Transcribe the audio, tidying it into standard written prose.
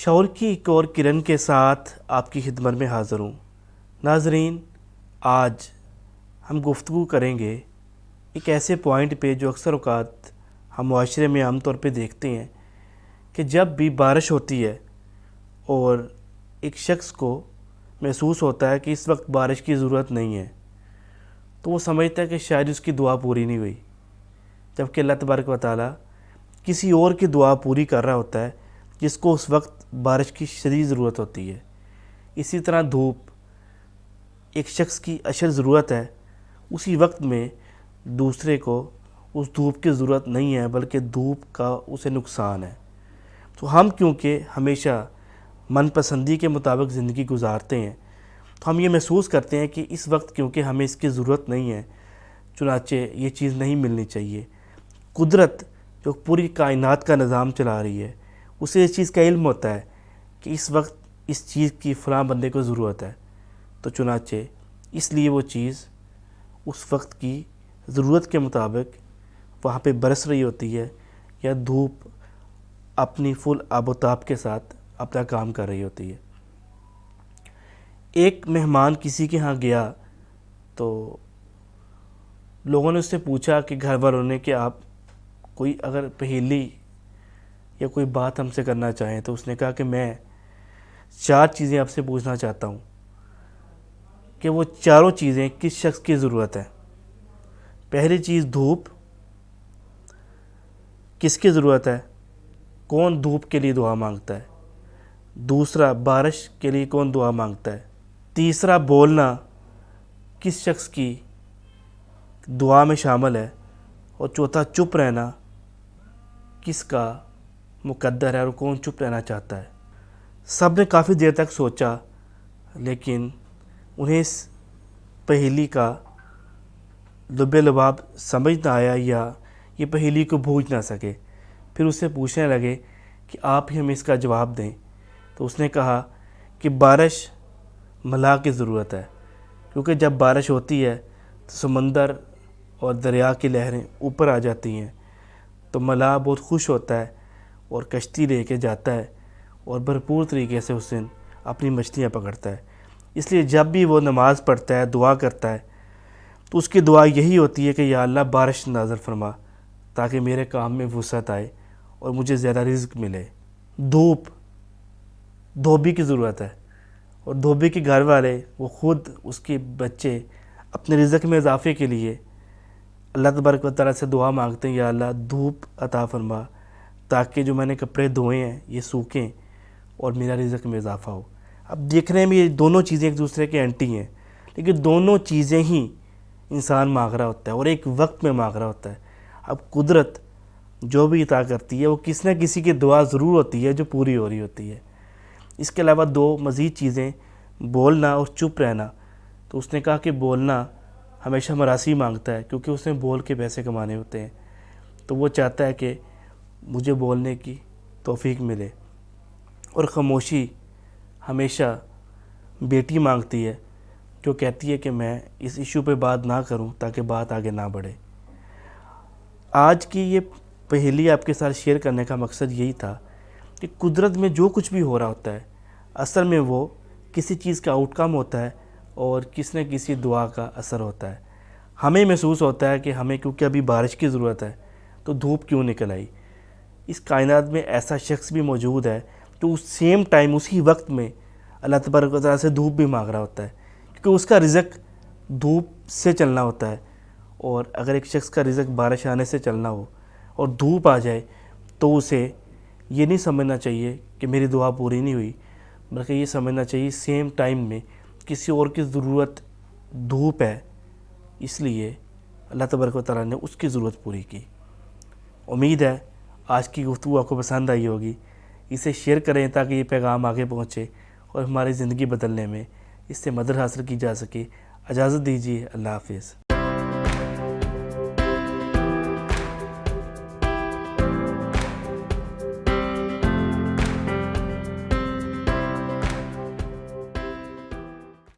شعور کی ایک اور کرن کے ساتھ آپ کی خدمت میں حاضر ہوں۔ ناظرین، آج ہم گفتگو کریں گے ایک ایسے پوائنٹ پہ جو اکثر اوقات ہم معاشرے میں عام طور پہ دیکھتے ہیں کہ جب بھی بارش ہوتی ہے اور ایک شخص کو محسوس ہوتا ہے کہ اس وقت بارش کی ضرورت نہیں ہے، تو وہ سمجھتا ہے کہ شاید اس کی دعا پوری نہیں ہوئی، جبکہ اللہ تبارک و تعالیٰ کسی اور کی دعا پوری کر رہا ہوتا ہے جس کو اس وقت بارش کی شدید ضرورت ہوتی ہے۔ اسی طرح دھوپ ایک شخص کی اشد ضرورت ہے، اسی وقت میں دوسرے کو اس دھوپ کی ضرورت نہیں ہے بلکہ دھوپ کا اسے نقصان ہے۔ تو ہم کیونکہ ہمیشہ من پسندی کے مطابق زندگی گزارتے ہیں، تو ہم یہ محسوس کرتے ہیں کہ اس وقت کیونکہ ہمیں اس کی ضرورت نہیں ہے، چنانچہ یہ چیز نہیں ملنی چاہیے۔ قدرت جو پوری کائنات کا نظام چلا رہی ہے، اسے اس چیز کا علم ہوتا ہے کہ اس وقت اس چیز کی فلاں بندے کو ضرورت ہے، تو چنانچہ اس لیے وہ چیز اس وقت کی ضرورت کے مطابق وہاں پہ برس رہی ہوتی ہے، یا دھوپ اپنی فل آب و تاب کے ساتھ اپنا کام کر رہی ہوتی ہے۔ ایک مہمان کسی کے ہاں گیا تو لوگوں نے اس سے پوچھا کہ گھر والوں نے کہ آپ کوئی اگر پہیلی یا کوئی بات ہم سے کرنا چاہیں، تو اس نے کہا کہ میں 4 چیزیں آپ سے پوچھنا چاہتا ہوں کہ وہ چاروں چیزیں کس شخص کی ضرورت ہے۔ پہلی چیز دھوپ کس کی ضرورت ہے، کون دھوپ کے لیے دعا مانگتا ہے۔ دوسرا، بارش کے لیے کون دعا مانگتا ہے۔ تیسرا، بولنا کس شخص کی دعا میں شامل ہے۔ اور چوتھا، چپ رہنا کس کا مقدر ہے اور کون چپ رہنا چاہتا ہے۔ سب نے کافی دیر تک سوچا، لیکن انہیں اس پہیلی کا لب لباب سمجھ نہ آیا یا یہ پہیلی کو بوجھ نہ سکے۔ پھر اس سے پوچھنے لگے کہ آپ ہی ہمیں اس کا جواب دیں۔ تو اس نے کہا کہ بارش ملاح کی ضرورت ہے، کیونکہ جب بارش ہوتی ہے تو سمندر اور دریا کی لہریں اوپر آ جاتی ہیں، تو ملاح بہت خوش ہوتا ہے اور کشتی لے کے جاتا ہے اور بھرپور طریقے سے اس دن اپنی مچھلیاں پکڑتا ہے۔ اس لیے جب بھی وہ نماز پڑھتا ہے، دعا کرتا ہے، تو اس کی دعا یہی ہوتی ہے کہ یا اللہ بارش نازل فرما تاکہ میرے کام میں وسعت آئے اور مجھے زیادہ رزق ملے۔ دھوپ دھوبی کی ضرورت ہے، اور دھوبی کے گھر والے، وہ خود اس کے بچے اپنے رزق میں اضافے کے لیے اللہ تبارک و تعالیٰ سے دعا مانگتے ہیں، یا اللہ دھوپ عطا فرما تاکہ جو میں نے کپڑے دھوئے ہیں یہ سوکھیں اور میرا رزق میں اضافہ ہو۔ اب دیکھنے میں یہ دونوں چیزیں ایک دوسرے کے اینٹی ہیں، لیکن دونوں چیزیں ہی انسان مانگ رہا ہوتا ہے اور ایک وقت میں مانگ رہا ہوتا ہے۔ اب قدرت جو بھی عطا کرتی ہے وہ کسی نہ کسی کی دعا ضرور ہوتی ہے جو پوری ہو رہی ہوتی ہے۔ اس کے علاوہ 2 مزید چیزیں، بولنا اور چپ رہنا۔ تو اس نے کہا کہ بولنا ہمیشہ مراثی مانگتا ہے، کیونکہ اس نے بول کے پیسے کمانے ہوتے ہیں، تو وہ چاہتا ہے کہ مجھے بولنے کی توفیق ملے۔ اور خاموشی ہمیشہ بیٹی مانگتی ہے، جو کہتی ہے کہ میں اس ایشو پہ بات نہ کروں تاکہ بات آگے نہ بڑھے۔ آج کی یہ پہیلی آپ کے ساتھ شیئر کرنے کا مقصد یہی تھا کہ قدرت میں جو کچھ بھی ہو رہا ہوتا ہے، اصل میں وہ کسی چیز کا آؤٹ کم ہوتا ہے اور کسی نہ کسی دعا کا اثر ہوتا ہے۔ ہمیں محسوس ہوتا ہے کہ ہمیں کیونکہ ابھی بارش کی ضرورت ہے تو دھوپ کیوں نکل آئی۔ اس کائنات میں ایسا شخص بھی موجود ہے جو اس سیم ٹائم، اسی وقت میں اللہ تبارک و تعالیٰ سے دھوپ بھی مانگ رہا ہوتا ہے، کیونکہ اس کا رزق دھوپ سے چلنا ہوتا ہے۔ اور اگر ایک شخص کا رزق بارش آنے سے چلنا ہو اور دھوپ آ جائے تو اسے یہ نہیں سمجھنا چاہیے کہ میری دعا پوری نہیں ہوئی، بلکہ یہ سمجھنا چاہیے سیم ٹائم میں کسی اور کی ضرورت دھوپ ہے، اس لیے اللہ تبارک و تعالیٰ نے اس کی ضرورت پوری کی۔ امید ہے آج کی گفتگو آپ کو پسند آئی ہوگی۔ اسے شیئر کریں تاکہ یہ پیغام آگے پہنچے اور ہماری زندگی بدلنے میں اس سے مدد حاصل کی جا سکے۔ اجازت دیجیے، اللہ حافظ۔